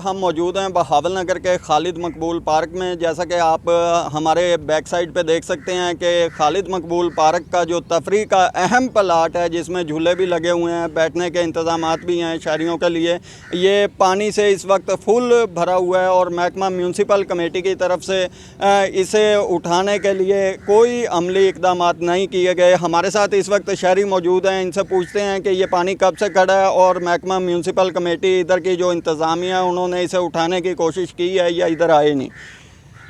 ہم موجود ہیں بہاول نگر کے خالد مقبول پارک میں. جیسا کہ آپ ہمارے بیک سائڈ پہ دیکھ سکتے ہیں کہ خالد مقبول پارک کا جو تفریح کا اہم پلاٹ ہے جس میں جھولے بھی لگے ہوئے ہیں, بیٹھنے کے انتظامات بھی ہیں شہریوں کے لیے, یہ پانی سے اس وقت فل بھرا ہوا ہے اور محکمہ میونسپل کمیٹی کی طرف سے اسے اٹھانے کے لیے کوئی عملی اقدامات نہیں کیے گئے. ہمارے ساتھ اس وقت شہری موجود ہیں, ان سے پوچھتے ہیں کہ یہ پانی کب سے کھڑا ہے اور محکمہ میونسپل کمیٹی ادھر کی جو انتظامیہ انہوں نے اسے اٹھانے کی کوشش کی ہے یا ادھر آئے نہیں.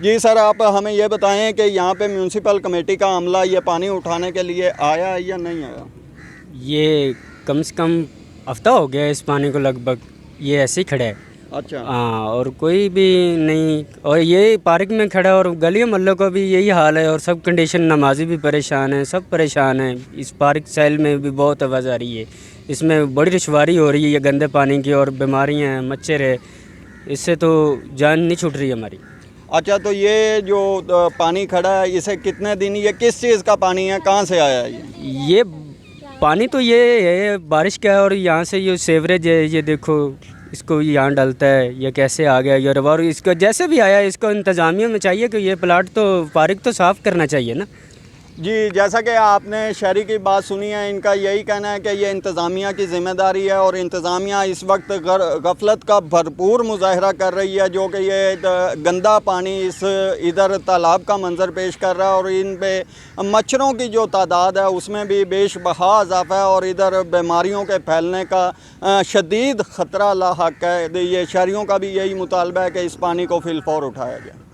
جی سر, آپ ہمیں یہ بتائیں کہ یہاں پہ میونسپل کمیٹی کا عملہ یہ پانی اٹھانے کے لیے آیا ہے یا نہیں آیا؟ یہ کم سے کم ہفتہ ہو گیا اس پانی کو, لگ بھگ یہ ایسے ہی کھڑا ہے. اچھا. ہاں, اور کوئی بھی نہیں, اور یہ پارک میں کھڑا ہے اور گلی محلوں کا بھی یہی حال ہے, اور سب کنڈیشن, نمازی بھی پریشان ہیں, سب پریشان ہیں. اس پارک سیل میں بھی بہت آواز آ رہی ہے, اس میں بڑی رشواری ہو رہی ہے یہ گندے پانی کی, اور بیماریاں ہیں, مچھر ہے, اس سے تو جان نہیں چھوٹ رہی ہماری. اچھا, تو یہ جو پانی کھڑا ہے اسے کتنے دن, یہ کس چیز کا پانی ہے, کہاں سے آیا ہے یہ پانی تو یہ ہے بارش کا ہے, اور یہاں سے یہ سیوریج ہے, یہ دیکھو اس کو یہاں ڈلتا ہے, یہ کیسے آ گیا یہ, اور اس کا جیسے بھی آیا اس کو انتظامیہ میں چاہیے کہ یہ پلاٹ تو پارک تو صاف کرنا چاہیے نا. جی, جیسا کہ آپ نے شہری کی بات سنی ہے, ان کا یہی کہنا ہے کہ یہ انتظامیہ کی ذمہ داری ہے, اور انتظامیہ اس وقت غفلت کا بھرپور مظاہرہ کر رہی ہے, جو کہ یہ گندا پانی ادھر تالاب کا منظر پیش کر رہا ہے, اور ان پہ مچھروں کی جو تعداد ہے اس میں بھی بیش بہا اضافہ ہے, اور ادھر بیماریوں کے پھیلنے کا شدید خطرہ لاحق ہے. یہ شہریوں کا بھی یہی مطالبہ ہے کہ اس پانی کو فی الفور اٹھایا جائے.